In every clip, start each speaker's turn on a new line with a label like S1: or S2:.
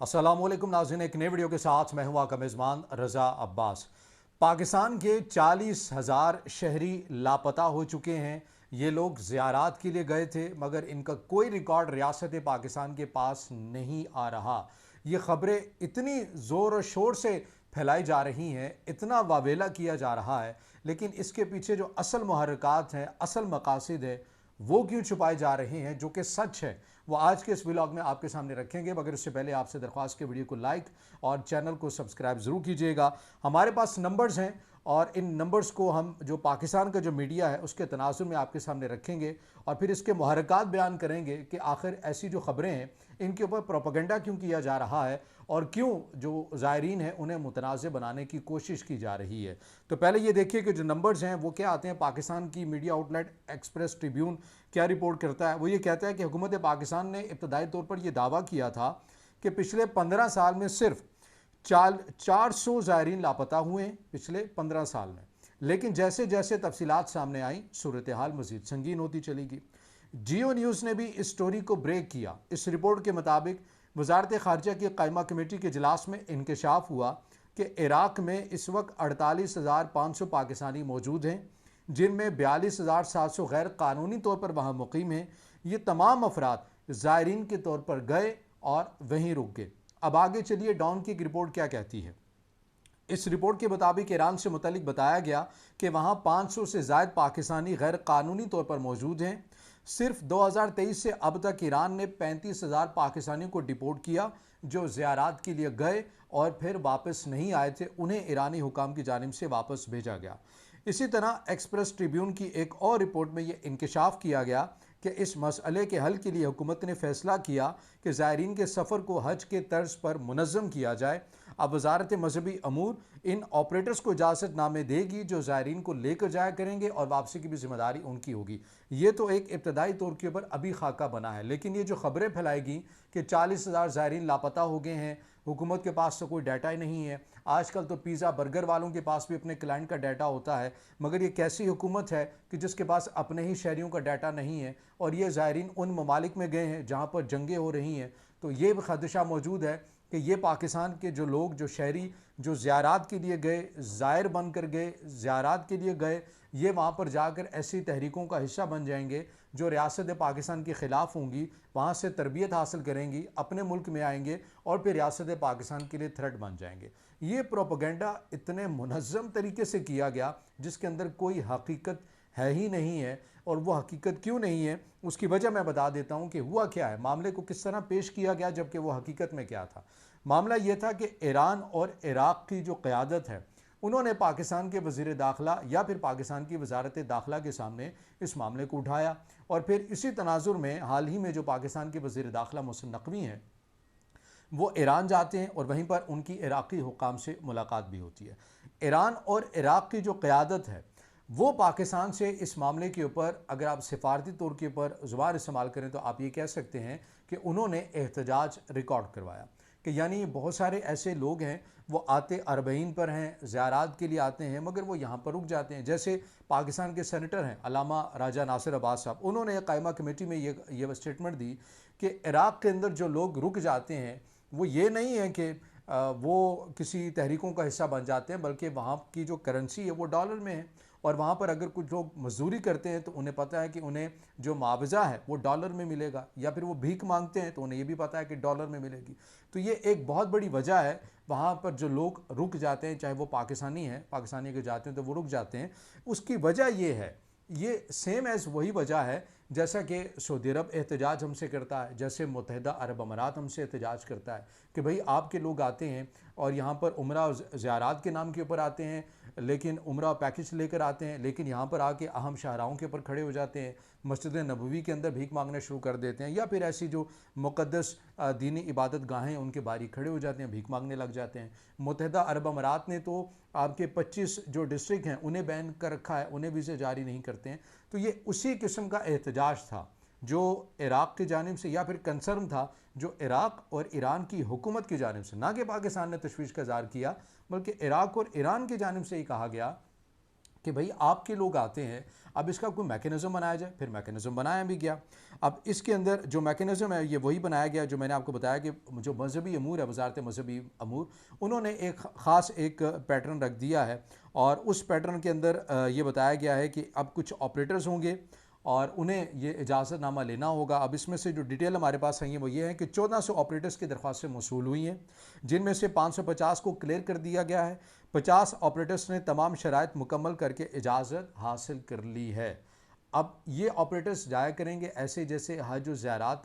S1: अस्सलामुअलैकुम नाज़रीन, एक नए वीडियो के साथ मैं हूं आपका मेज़बान रज़ा अब्बास। पाकिस्तान के 40,000 शहरी लापता हो चुके हैं। ये लोग ज़ियारात के लिए गए थे मगर इनका कोई रिकॉर्ड रियासत पाकिस्तान के पास नहीं आ रहा। ये ख़बरें इतनी ज़ोर और शोर से फैलाई जा रही हैं, इतना वावेला किया जा रहा है, लेकिन इसके पीछे जो असल मुहर्रिकात हैं, असल मकासद है, वो क्यों छुपाए जा रहे हैं जो कि सच है, वो आज के इस व्लॉग में आपके सामने रखेंगे। मगर उससे पहले आपसे दरख्वास्त के वीडियो को लाइक और चैनल को सब्सक्राइब ज़रूर कीजिएगा। हमारे पास नंबर्स हैं और इन नंबर्स को हम जो पाकिस्तान का जो मीडिया है उसके तनाजुर में आपके सामने रखेंगे और फिर इसके मुहर्रिकात बयान करेंगे कि आखिर ऐसी जो ख़बरें हैं इनके ऊपर प्रोपेगेंडा क्यों किया जा रहा है और क्यों जो ज़ायरीन हैं उन्हें मुतनाज़ बनाने की कोशिश की जा रही है। तो पहले ये देखिए कि जो नंबर्स हैं वो क्या आते हैं। पाकिस्तान की मीडिया आउटलेट एक्सप्रेस ट्रिब्यून क्या रिपोर्ट करता है, वो ये कहता है कि हुकूमत पाकिस्तान ने इब्तदाई तौर पर यह दावा किया था कि पिछले 15 साल में सिर्फ 400 ज़ायरीन लापता हुए हैं पिछले 15 साल में। लेकिन जैसे जैसे तफसीलात सामने आई सूरत हाल मज़ीद संगीन होती चली गई। जियो न्यूज़ ने भी इस स्टोरी को ब्रेक किया। इस रिपोर्ट के मुताबिक वजारत ख़ारजा की कायमा कमेटी के इजलास में इंकशाफ हुआ कि इराक़ में इस वक्त 48,500 पाकिस्तानी मौजूद हैं, जिनमें 42,700 गैर कानूनी तौर पर वहाँ मुकीम हैं। ये तमाम अफराद ज़ायरीन के तौर पर गए और वहीं रुक गए। अब आगे चलिए डॉन की एक रिपोर्ट क्या कहती है। इस रिपोर्ट के मुताबिक ईरान से मुतल्लिक बताया गया कि वहाँ 500 से ज़ायद पाकिस्तानी गैर कानूनी तौर पर मौजूद हैं। सिर्फ 2023 से अब तक ईरान ने 35,000 पाकिस्तानियों को डिपोर्ट किया जो ज़ियारात के लिए गए और फिर वापस नहीं आए थे, उन्हें ईरानी हुकाम की जानिब से वापस भेजा गया। इसी तरह एक्सप्रेस ट्रिब्यून की एक और रिपोर्ट में यह इंकशाफ किया गया कि इस मसले के हल के लिए हुकूमत ने फैसला किया कि ज़ायरीन के सफ़र को हज के तर्ज पर मुनज़्ज़म किया जाए। अब वजारत मजहबी अमूर इन ऑपरेटर्स को इजाज़त नामे देगी जो ज़ायरीन को लेकर जाया करेंगे और वापसी की भी जिम्मेदारी उनकी होगी। ये तो एक इब्तदाई तौर के ऊपर अभी खाका बना है, लेकिन ये जो ख़बरें फैलाएगी कि 40,000 ज़ायरीन लापता हो गए हैं, हुकूमत के पास तो कोई डाटा ही नहीं है। आजकल तो पिज़्ज़ा बर्गर वालों के पास भी अपने क्लाइंट का डाटा होता है, मगर ये कैसी हुकूमत है कि जिसके पास अपने ही शहरियों का डाटा नहीं है और ये ज़ायरीन उन ममालिक में गए हैं जहाँ पर जंगें हो रही हैं। तो ये खदशा मौजूद है कि ये पाकिस्तान के जो लोग, जो शहरी, जो ज़ियारात के लिए गए, ज़ायर बन कर गए, ज़ियारात के लिए गए, ये वहाँ पर जाकर ऐसी तहरीकों का हिस्सा बन जाएंगे जो रियासत पाकिस्तान के ख़िलाफ़ होंगी, वहाँ से तरबियत हासिल करेंगी, अपने मुल्क में आएंगे और फिर रियासत पाकिस्तान के लिए थ्रेट बन जाएंगे। ये प्रोपेगेंडा इतने मुनज़्ज़म तरीके से किया गया जिसके अंदर कोई हकीकत है ही नहीं है। और वो हकीकत क्यों नहीं है उसकी वजह मैं बता देता हूँ कि हुआ क्या है, मामले को किस तरह पेश किया गया जबकि वो हकीकत में क्या था। मामला ये था कि ईरान और इराक़ की जो क़यादत है उन्होंने पाकिस्तान के वज़ीर दाखिला या फिर पाकिस्तान की वजारत दाखिला के सामने इस मामले को उठाया और फिर इसी तनाजुर में हाल ही में जो पाकिस्तान के वज़ीर दाखिला मोहसिन नकवी हैं वो ईरान जाते हैं और वहीं पर उनकी इराक़ी हुकाम से मुलाकात भी होती है। ईरान और इराक़ की जो क़यादत है वो पाकिस्तान से इस मामले के ऊपर, अगर आप सिफारती तौर के ऊपर ज़ुबान इस्तेमाल करें तो आप ये कह सकते हैं कि उन्होंने एहतजाज रिकॉर्ड करवाया। कि यानी बहुत सारे ऐसे लोग हैं वो आते अरबईन पर हैं, ज़ियारात के लिए आते हैं मगर वो यहाँ पर रुक जाते हैं। जैसे पाकिस्तान के सेनेटर हैं अलामा राजा नासिर अब्बास साहब, उन्होंने कायमा कमेटी में ये स्टेटमेंट दी कि इराक़ के अंदर जो लोग रुक जाते हैं वो ये नहीं है कि वो किसी तहरीकों का हिस्सा बन जाते हैं, बल्कि वहाँ की जो करेंसी है वो डॉलर में है और वहाँ पर अगर कुछ लोग मजदूरी करते हैं तो उन्हें पता है कि उन्हें जो मुआवजा है वो डॉलर में मिलेगा, या फिर वो भीख मांगते हैं तो उन्हें ये भी पता है कि डॉलर में मिलेगी। तो ये एक बहुत बड़ी वजह है वहाँ पर जो लोग रुक जाते हैं, चाहे वो पाकिस्तानी हैं, पाकिस्तानी के जाते हैं तो वो रुक जाते हैं। उसकी वजह ये है, ये सेम एज़ वही वजह है जैसा कि सऊदी अरब एहतजाज हमसे करता है, जैसे मुत्तहिदा अरब अमारात हमसे एहतजाज करता है कि भाई आपके लोग आते हैं और यहाँ पर उम्रा ज़ियारात के नाम के ऊपर आते हैं, लेकिन उम्रा पैकेज लेकर आते हैं, लेकिन यहाँ पर आके अहम शाहराहों के ऊपर खड़े हो जाते हैं, मस्जिद नबवी के अंदर भीख मांगना शुरू कर देते हैं, या फिर ऐसी जो मुक़द्दस दीनी इबादत गाहें उनके बारी खड़े हो जाते हैं, भीख मांगने लग जाते हैं। मुत्तहिदा अरब अमारात ने तो आपके 25 जो डिस्ट्रिक्ट हैं उन्हें बैन कर रखा है, उन्हें वीज़े जारी नहीं करते हैं। तो ये उसी किस्म का एहतजाज था जो इराक़ की जानिब से, या फिर कंसर्न था जो इराक़ और ईरान की हुकूमत की जानिब से, ना कि पाकिस्तान ने तशवीश का इज़हार किया, बल्कि इराक़ और ईरान की जानिब से ही कहा गया कि भाई आपके लोग आते हैं, अब इसका कोई मैकेनिज़्म बनाया जाए। फिर मैकेनिज़्म बनाया भी गया। अब इसके अंदर जो मैकेनिज़्म है ये वही बनाया गया जो मैंने आपको बताया कि जो मजहबी अमूर है, वजारत मजहबी अमूर, उन्होंने एक ख़ास एक पैटर्न रख दिया है और उस पैटर्न के अंदर ये बताया गया है कि अब कुछ ऑपरेटर्स होंगे और उन्हें ये इजाज़तनामा लेना होगा। अब इसमें से जो डिटेल हमारे पास आई है वो ये है कि 1400 ऑपरेटर्स की दरख्वास्तें मौसूल हुई हैं, जिनमें से 550 को क्लियर कर दिया गया है। 50 ऑपरेटर्स ने तमाम शराइत मुकम्मल करके इजाज़त हासिल कर ली है। अब ये ऑपरेटर्स जाया करेंगे ऐसे जैसे हज और ज़ियारात,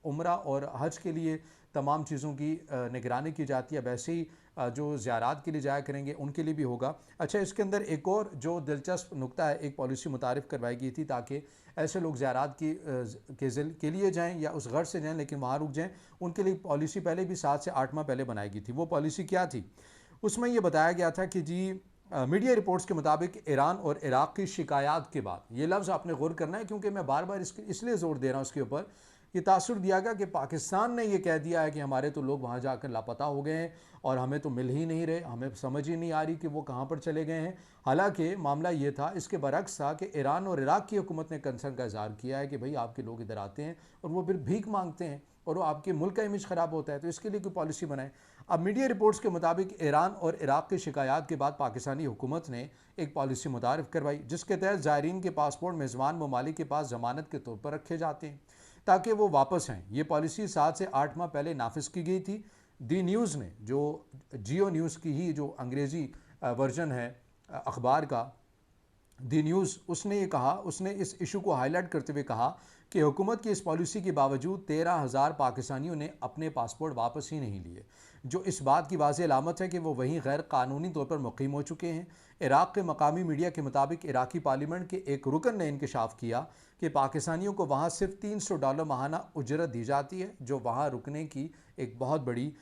S1: उम्रा और हज के लिए तमाम चीज़ों की निगरानी की जाती है, वैसे ही जो ज़ियारात के लिए जाया करेंगे उनके लिए भी होगा। अच्छा, इसके अंदर एक और जो दिलचस्प नुक्ता है, एक पॉलिसी मुतारिफ़ करवाई गई थी ताकि ऐसे लोग ज़ियारात की के लिए जाएँ या उस गर्ज से जाएँ लेकिन वहाँ रुक जाएँ, उनके लिए पॉलिसी पहले भी 7 से 8 माह पहले बनाई गई थी। वो पॉलिसी क्या थी? उसमें ये बताया गया था कि जी मीडिया रिपोर्ट्स के मुताबिक ईरान और इराक़ की शिकायत के बाद, ये लफ्ज़ आपने गौर करना है क्योंकि मैं बार बार इसलिए ज़ोर दे रहा हूँ उसके ऊपर, ये तासुर दिया गया कि पाकिस्तान ने ये कह दिया है कि हमारे तो लोग वहाँ जाकर लापता हो गए हैं और हमें तो मिल ही नहीं रहे, हमें समझ ही नहीं आ रही कि वो कहाँ पर चले गए हैं। हालांकि मामला ये था, इसके बरक्स था कि ईरान और इराक़ की हुकूमत ने कंसर्न का इज़हार किया है कि भाई आपके लोग इधर आते हैं और वो फिर भीख मांगते हैं और वो आपके मुल्क का इमेज ख़राब होता है, तो इसके लिए कोई पॉलिसी बनाए। अब मीडिया रिपोर्ट्स के मुताबिक ईरान और इराक़ की शिकायत के बाद पाकिस्तानी हुकूमत ने एक पॉलिसी मुतारिफ़ करवाई जिसके तहत ज़ायरीन के पासपोर्ट मेज़बान ममालिक के पास ज़मानत के तौर पर रखे जाते हैं ताकि वो वापस आएँ। ये पॉलिसी 7 से 8 माह पहले नाफिज की गई थी। दी न्यूज़ ने, जो जियो न्यूज़ की ही जो अंग्रेज़ी वर्जन है अखबार का, दी न्यूज़, उसने ये कहा, उसने इस इशू को हाईलाइट करते हुए कहा कि हुकूमत की इस पॉलिसी के बावजूद 13,000 पाकिस्तानियों ने अपने पासपोर्ट वापस ही नहीं लिए, जो इस बात की वाज़ेह अलामत है कि वो वहीं गैर कानूनी तौर पर मुक़ीम हो चुके हैं। इराक़ के मकामी मीडिया के मुताबिक इराक़ी पार्लियामेंट के एक रुकन ने इंकशाफ किया कि पाकिस्तानियों को वहाँ सिर्फ $300 माहाना उजरत दी जाती है, जो वहाँ रुकने की एक बहुत बड़ी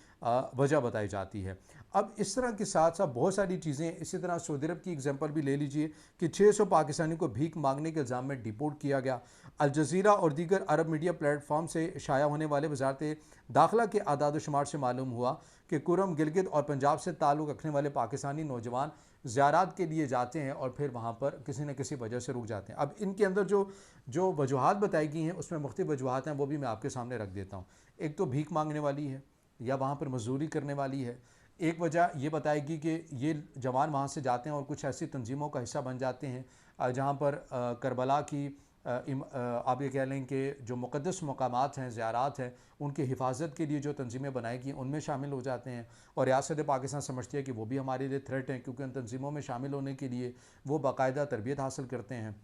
S1: वजह बताई जाती है। अब इस तरह के साथ साथ बहुत सारी चीज़ें, इसी तरह सऊदी अरब की एग्जांपल भी ले लीजिए कि 600 पाकिस्तानियों को भीख मांगने के इल्ज़ाम में डिपोर्ट किया गया। अल जज़ीरा और दीगर अरब मीडिया प्लेटफॉर्म से शाया होने वाले वजारत दाखिला के आदाद शुमार से मालूम हुआ कि कुरम, गिलगित और पंजाब से ताल्लुक़ रखने वाले पाकिस्तानी नौजवान ज़ियारत के लिए जाते हैं और फिर वहाँ पर किसी न किसी वजह से रुक जाते हैं। अब इनके अंदर जो वजूहात बताई गई हैं उसमें मुख्तलिफ़ वजूहात हैं, वो भी मैं आपके सामने रख देता हूँ। एक तो भीख मांगने वाली है या वहाँ पर मजदूरी करने वाली है। एक वजह ये बताएगी कि ये जवान वहाँ से जाते हैं और कुछ ऐसी तंजीमों का हिस्सा बन जाते हैं जहाँ पर करबला की आप ये कह लें कि जो मुक़द्दस मकामात हैं, ज़ियारात हैं, उनकी हिफाजत के लिए जो तंजीमें बनाई गई उनमें शामिल हो जाते हैं और रियासत पाकिस्तान समझती है कि वो भी हमारे लिए थ्रेट हैं क्योंकि उन तंजीमों में शामिल होने के लिए वो बाकायदा तरबियत हासिल करते हैं।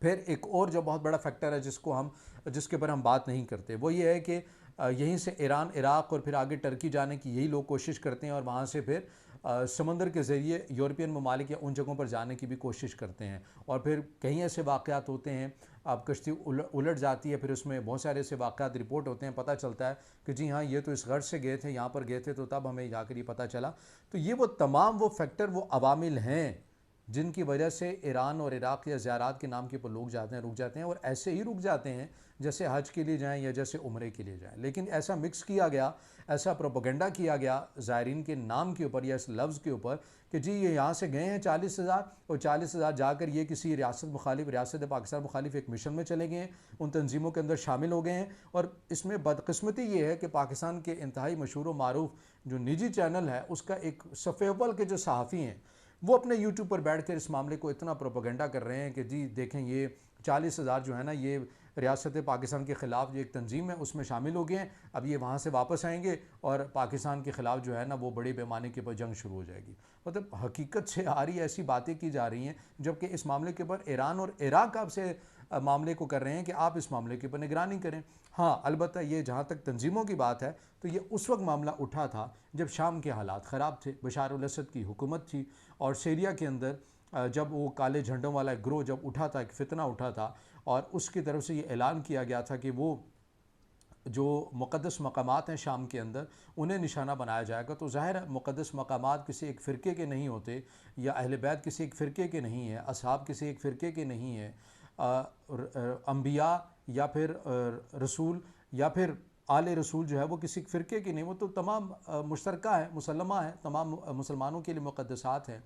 S1: फिर एक और जो बहुत बड़ा फैक्टर है जिसके ऊपर हम बात नहीं करते, वो ये है कि यहीं से ईरान, इराक़ और फिर आगे टर्की जाने की यही लोग कोशिश करते हैं और वहाँ से फिर समंदर के ज़रिए यूरोपियन ममालिक या उन जगहों पर जाने की भी कोशिश करते हैं और फिर कहीं ऐसे वाक़यात होते हैं, अब कश्ती उलट जाती है, फिर उसमें बहुत सारे ऐसे वाक़यात रिपोर्ट होते हैं, पता चलता है कि जी हाँ, ये तो इस गर्ज से गए थे, यहाँ पर गए थे, तो तब हमें जाकर ये पता चला। तो ये वो तमाम वो फैक्टर, वो अवामिल हैं जिनकी वजह से ईरान और इराक़ या ज़ियारात के नाम के ऊपर लोग जाते हैं, रुक जाते हैं और ऐसे ही रुक जाते हैं जैसे हज के लिए जाएं या जैसे उम्रे के लिए जाएं। लेकिन ऐसा मिक्स किया गया, ऐसा प्रोपेगेंडा किया गया ज़ायरीन के नाम के ऊपर या इस लफ्ज़ के ऊपर कि जी ये यहाँ से गए हैं 40,000 और 40,000 जाकर ये किसी रियासत पाकिस्तान मुखालिफ एक मिशन में चले गए हैं, उन तंजीमों के अंदर शामिल हो गए हैं। और इसमें बदकिस्मती ये है कि पाकिस्तान के इंतहाई मशहूर व मारूफ जो निजी चैनल है उसका एक सफ़े अव्वल के जो सहाफ़ी हैं वो अपने यूट्यूब पर बैठकर इस मामले को इतना प्रोपेगेंडा कर रहे हैं कि जी देखें ये 40,000 जो है ना, ये रियासत पाकिस्तान के ख़िलाफ़ जो एक तंजीम है उसमें शामिल हो गए हैं, अब ये वहाँ से वापस आएंगे और पाकिस्तान के ख़िलाफ़ जो है ना वो बड़े पैमाने के ऊपर जंग शुरू हो जाएगी। मतलब हकीकत से आ रही ऐसी बातें की जा रही हैं, जबकि इस मामले के ऊपर ईरान और इराक़ आपसे मामले को कर रहे हैं कि आप इस मामले के ऊपर निगरानी करें। हाँ, अलबत्ता ये जहाँ तक तंजीमों की बात है तो ये उस वक्त मामला उठा था जब शाम के हालात ख़राब थे, बशार अल असद की हुकूमत थी और सीरिया के अंदर जब वो काले झंडों वाला एक ग्रोह जब उठा था, एक फितना उठा था और उसकी तरफ से ये ऐलान किया गया था कि वो जो मुक़द्दस मकामात हैं शाम के अंदर उन्हें निशाना बनाया जाएगा। तो ज़ाहिर है मुक़द्दस मकामात किसी एक फ़िरके के नहीं होते या अहले बैत किसी एक फ़िरके के नहीं है, असहाब किसी एक फ़िरके के नहीं है, अंबिया या फिर रसूल या फिर आले रसूल जो है वो किसी फ़िरके की नहीं, वो तो तमाम मुश्तरका है, मुसल्लमा है, तमाम मुसलमानों के लिए मुक़द्दसात हैं।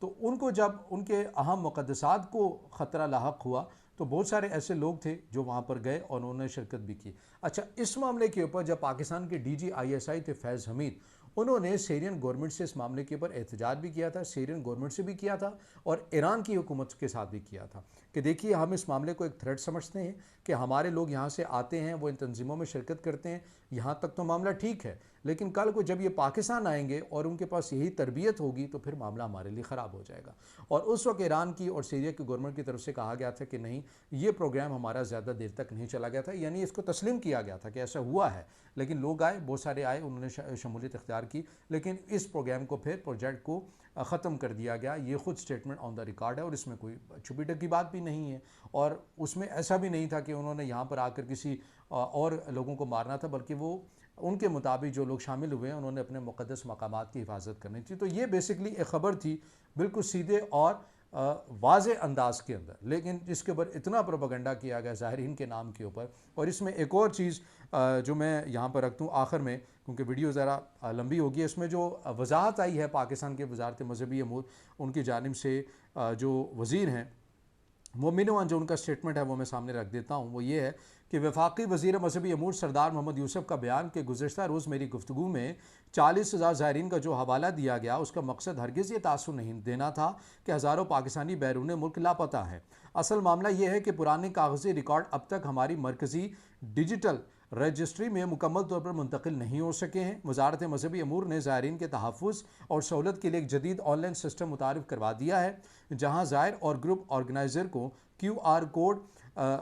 S1: तो उनको जब उनके अहम मुक़द्दसात को ख़तरा लाहक हुआ तो बहुत सारे ऐसे लोग थे जो वहाँ पर गए और उन्होंने शिरकत भी की। अच्छा, इस मामले के ऊपर जब पाकिस्तान के DGISI थे फैज़ हमीद, उन्होंने सीरियन गवर्नमेंट से इस मामले के ऊपर एहतजाज भी किया था, सीरियन गवर्नमेंट से भी किया था और ईरान की हुकूमत के साथ भी किया था कि देखिए हम इस मामले को एक थ्रेट समझते हैं कि हमारे लोग यहाँ से आते हैं, वो इन तंजीमों में शिरकत करते हैं, यहाँ तक तो मामला ठीक है, लेकिन कल को जब ये पाकिस्तान आएंगे और उनके पास यही तरबियत होगी तो फिर मामला हमारे लिए ख़राब हो जाएगा। और उस वक्त ईरान की और सीरिया की गवर्नमेंट की तरफ से कहा गया था कि नहीं, ये प्रोग्राम हमारा ज़्यादा देर तक नहीं चला गया था, यानी इसको तस्लीम किया गया था कि ऐसा हुआ है, लेकिन लोग आए, बहुत सारे आए, उन्होंने शमूलियत इख्तियार की, लेकिन इस प्रोग्राम को फिर प्रोजेक्ट को ख़त्म कर दिया गया। ये ख़ुद स्टेटमेंट ऑन द रिकॉर्ड है और इसमें कोई छुपी ढकी बात भी नहीं है और उसमें ऐसा भी नहीं था कि उन्होंने यहाँ पर आकर किसी और लोगों को मारना था, बल्कि वो उनके मुताबिक जो लोग शामिल हुए हैं उन्होंने अपने मुक़द्दस मकामात की हिफाजत करनी थी। तो ये बेसिकली एक ख़बर थी बिल्कुल सीधे और वाज़े अंदाज के अंदर, लेकिन इसके ऊपर इतना प्रोपेगेंडा किया गया ज़ाहिरीन के नाम के ऊपर। और इसमें एक और चीज़ जो मैं यहाँ पर रख दूँ आखिर में, क्योंकि वीडियो ज़रा लंबी होगी, इसमें जो वजाहत आई है पाकिस्तान के वजारत मज़हबी अमूर उनकी जानिब से, जो वज़ीर हैं मोमिन वन, जो उनका स्टेटमेंट है वो मैं सामने रख देता हूँ। वो ये है कि वफाकी वज़ीर मज़हबी अमूर सरदार मोहम्मद यूसुफ का बयान के गुज़श्ता रोज़ मेरी गुफ्तगू में 40,000 ज़ायरीन का जो हवाला दिया गया उसका मकसद हरगिज़ ये तासुर नहीं देना था कि हज़ारों पाकिस्तानी बैरून मुल्क लापता हैं। असल मामला ये है कि पुराने कागज़ी रिकॉर्ड अब तक हमारी मरकज़ी डिजिटल रजिस्ट्री में मुकम्मल तौर पर मुंतकिल नहीं हो सके हैं। वजारत मज़हबी अमूर ने ज़ायरीन के तहफ़्फ़ुज़ और सहूलत के लिए एक जदीद ऑनलाइन सिस्टम मुतारिफ़ करवा दिया है, जहाँ ज़ायर और ग्रुप ऑर्गेनाइज़र को QR कोड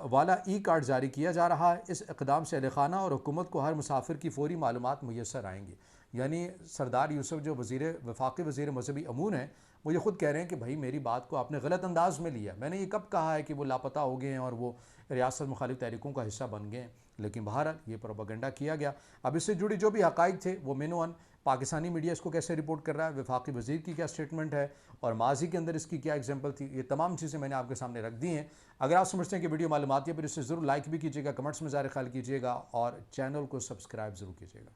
S1: वाला कार्ड जारी किया जा रहा है। इस इक़दाम से अहल-ए-ख़ाना और हुकूमत को हर मुसाफिर की फ़ौरी मालूमात मुयस्सर आएंगी। यानी सरदार यूसुफ जो वफाकी वज़ीर मज़हबी अमूर हैं, वो ये ख़ुद कह रहे हैं कि भाई मेरी बात को आपने गलत अंदाज में लिया, मैंने ये कब कहा है कि वो लापता हो गए हैं और वो रियासत मुखालिफ तहरीकों का हिस्सा बन गए हैं। लेकिन बहरहाल ये प्रोपेगेंडा किया गया। अब इससे जुड़ी जो भी हक़ाइक़ थे वो मेनूअन पाकिस्तानी मीडिया इसको कैसे रिपोर्ट कर रहा है, वफाकी वज़ीर की क्या स्टेटमेंट है और माजी के अंदर इसकी क्या एग्जाम्पल थी, ये तमाम चीज़ें मैंने आपके सामने रख दी हैं। अगर आप समझते हैं कि वीडियो मालूमाती है, फिर इसे ज़रूर लाइक भी कीजिएगा, कमेंट्स में ज़ाहिर ख्याल कीजिएगा और चैनल को सब्सक्राइब ज़रूर कीजिएगा।